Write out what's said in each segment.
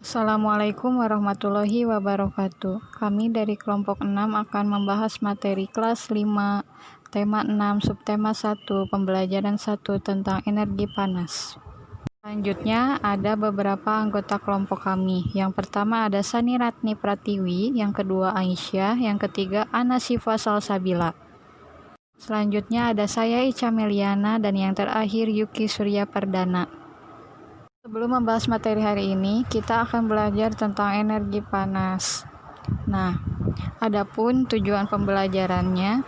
Assalamualaikum warahmatullahi wabarakatuh. Kami dari kelompok 6 akan membahas materi kelas 5, tema 6, subtema 1, pembelajaran 1 tentang energi panas. Selanjutnya ada beberapa anggota kelompok kami. Yang pertama ada Sani Ratni Pratiwi, yang kedua Aisyah, yang ketiga Ana Sifa Salsabila. Selanjutnya ada saya Ica Meliana dan yang terakhir Yuki Surya Perdana. Sebelum membahas materi hari ini, kita akan belajar tentang energi panas. Nah, adapun tujuan pembelajarannya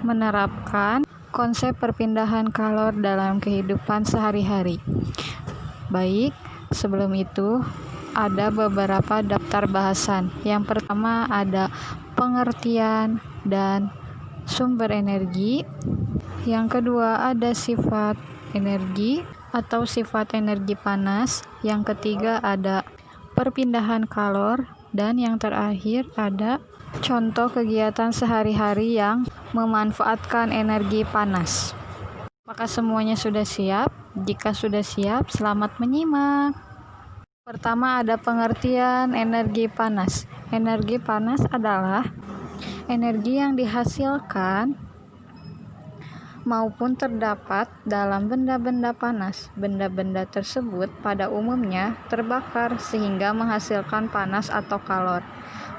menerapkan konsep perpindahan kalor dalam kehidupan sehari-hari. Baik, sebelum itu ada beberapa daftar bahasan. Yang pertama ada pengertian dan sumber energi. Yang kedua ada sifat energi atau sifat energi panas. Yang ketiga ada perpindahan kalor, dan yang terakhir ada contoh kegiatan sehari-hari yang memanfaatkan energi panas. Maka semuanya sudah siap? Jika sudah siap, selamat menyimak. Pertama ada pengertian energi panas. Energi panas adalah energi yang dihasilkan maupun terdapat dalam benda-benda panas. Benda-benda tersebut pada umumnya terbakar sehingga menghasilkan panas atau kalor.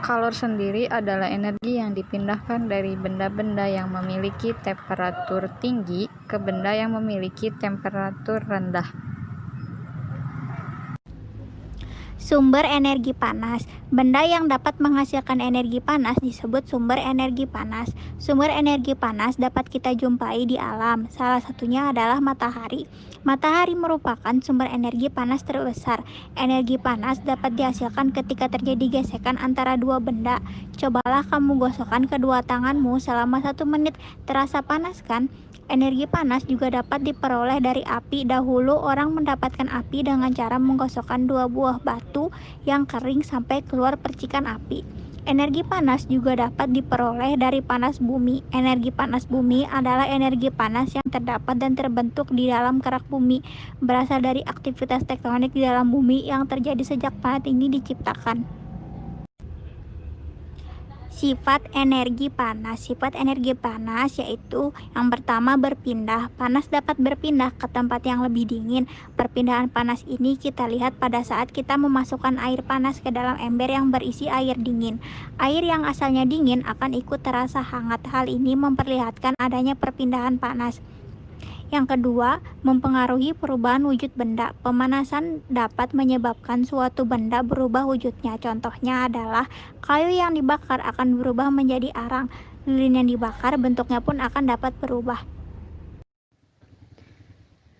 Kalor sendiri adalah energi yang dipindahkan dari benda-benda yang memiliki temperatur tinggi ke benda yang memiliki temperatur rendah. Sumber energi panas. Benda yang dapat menghasilkan energi panas disebut sumber energi panas. Sumber energi panas dapat kita jumpai di alam. Salah satunya adalah matahari. Matahari merupakan sumber energi panas terbesar. Energi panas dapat dihasilkan ketika terjadi gesekan antara dua benda. Cobalah kamu gosokkan kedua tanganmu selama 1 menit. Terasa panas kan? Energi panas juga dapat diperoleh dari api. Dahulu orang mendapatkan api dengan cara menggosokkan 2 buah batu yang kering sampai keluar percikan api. Energi panas juga dapat diperoleh dari panas bumi. Energi panas bumi adalah energi panas yang terdapat dan terbentuk di dalam kerak bumi, berasal dari aktivitas tektonik di dalam bumi yang terjadi sejak planet ini diciptakan. Sifat energi panas. Sifat energi panas yaitu yang pertama berpindah. Panas dapat berpindah ke tempat yang lebih dingin. Perpindahan panas ini kita lihat pada saat kita memasukkan air panas ke dalam ember yang berisi air dingin. Air yang asalnya dingin akan ikut terasa hangat. Hal ini memperlihatkan adanya perpindahan panas. Yang kedua, mempengaruhi perubahan wujud benda. Pemanasan dapat menyebabkan suatu benda berubah wujudnya. Contohnya adalah kayu yang dibakar akan berubah menjadi arang. Lilin yang dibakar bentuknya pun akan dapat berubah.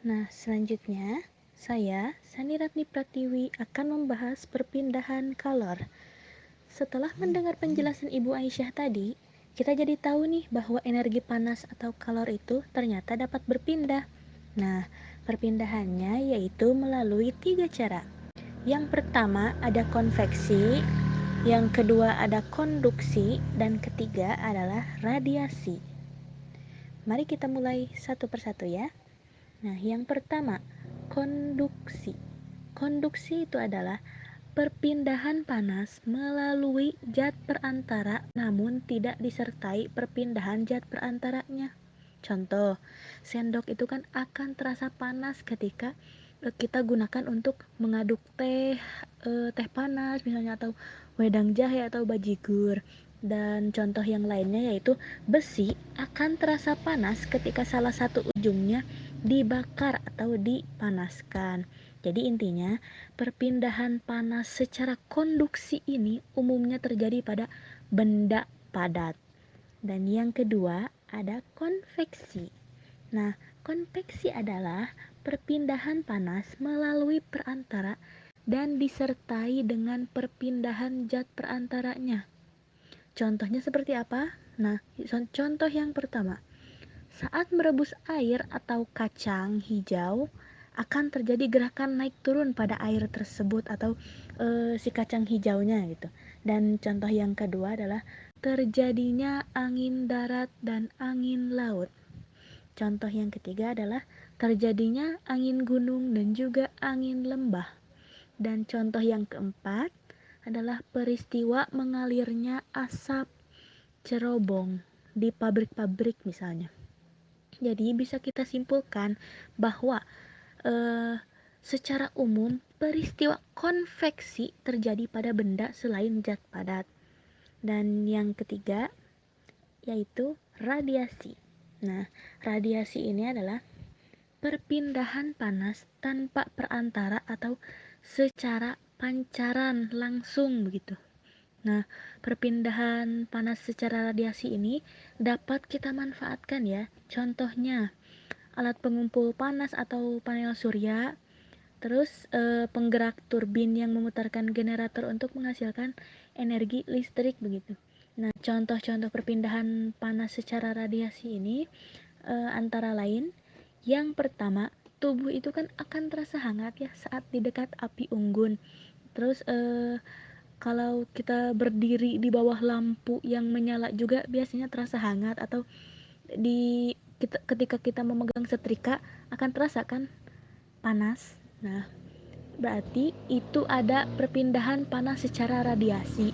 Nah, selanjutnya saya, Sani Ratni Pratiwi, akan membahas perpindahan kalor. Setelah mendengar penjelasan Ibu Aisyah tadi, kita jadi tahu nih bahwa energi panas atau kalor itu ternyata dapat berpindah. Nah, perpindahannya yaitu melalui 3 cara. Yang pertama ada konveksi, yang kedua ada konduksi, dan ketiga adalah radiasi. Mari kita mulai satu persatu ya. Nah, yang pertama, konduksi. Konduksi itu adalah perpindahan panas melalui zat perantara namun tidak disertai perpindahan zat perantaranya. Contoh, sendok itu kan akan terasa panas ketika kita gunakan untuk mengaduk teh panas misalnya, atau wedang jahe atau bajigur. Dan contoh yang lainnya yaitu besi akan terasa panas ketika salah satu ujungnya dibakar atau dipanaskan. Jadi intinya, perpindahan panas secara konduksi ini umumnya terjadi pada benda padat. Dan yang kedua, ada konveksi. Nah, konveksi adalah perpindahan panas melalui perantara dan disertai dengan perpindahan zat perantaranya. Contohnya seperti apa? Nah, contoh yang pertama, saat merebus air atau kacang hijau, akan terjadi gerakan naik turun pada air tersebut atau si kacang hijaunya gitu. Dan contoh yang kedua adalah terjadinya angin darat dan angin laut. Contoh yang ketiga adalah terjadinya angin gunung dan juga angin lembah. Dan contoh yang keempat adalah peristiwa mengalirnya asap cerobong di pabrik-pabrik misalnya. Jadi bisa kita simpulkan bahwa secara umum peristiwa konveksi terjadi pada benda selain zat padat. Dan yang ketiga yaitu radiasi. Nah, radiasi ini adalah perpindahan panas tanpa perantara atau secara pancaran langsung begitu. Nah, perpindahan panas secara radiasi ini dapat kita manfaatkan ya. Contohnya, alat pengumpul panas atau panel surya, terus penggerak turbin yang memutarkan generator untuk menghasilkan energi listrik begitu. Nah, contoh-contoh perpindahan panas secara radiasi ini antara lain, yang pertama, tubuh itu kan akan terasa hangat ya saat di dekat api unggun. Terus kalau kita berdiri di bawah lampu yang menyala juga biasanya terasa hangat, atau ketika kita memegang setrika akan terasa kan panas. Nah, berarti itu ada perpindahan panas secara radiasi.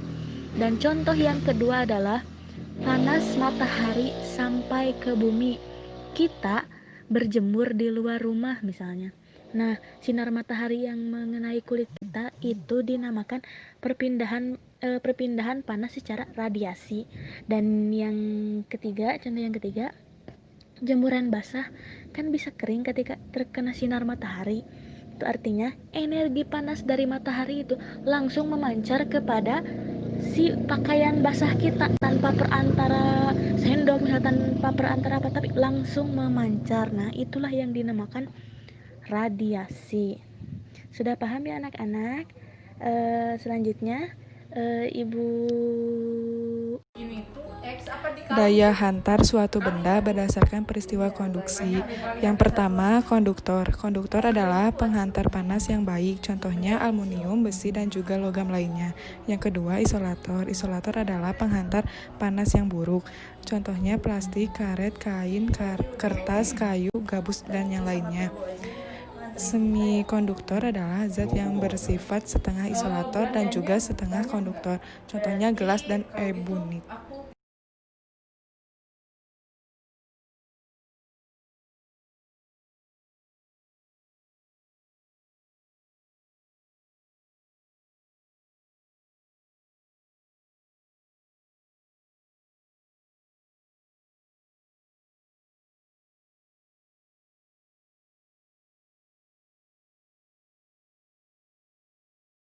Dan contoh yang kedua adalah panas matahari sampai ke bumi. Kita berjemur di luar rumah misalnya. Nah, sinar matahari yang mengenai kulit kita itu dinamakan perpindahan panas secara radiasi. Dan yang ketiga, contoh yang ketiga, jemuran basah kan bisa kering ketika terkena sinar matahari. Itu artinya energi panas dari matahari itu langsung memancar kepada si pakaian basah kita tanpa perantara sendok, misalnya tanpa perantara apa, tapi langsung memancar. Nah, itulah yang dinamakan radiasi. Sudah paham ya anak-anak? Selanjutnya Ibu Daya hantar suatu benda berdasarkan peristiwa konduksi. Yang pertama, konduktor. Konduktor adalah penghantar panas yang baik, contohnya aluminium, besi, dan juga logam lainnya. Yang kedua, isolator. Isolator adalah penghantar panas yang buruk, contohnya plastik, karet, kain, kertas, kayu, gabus, dan yang lainnya. Semikonduktor adalah zat yang bersifat setengah isolator dan juga setengah konduktor, contohnya gelas dan ebonit.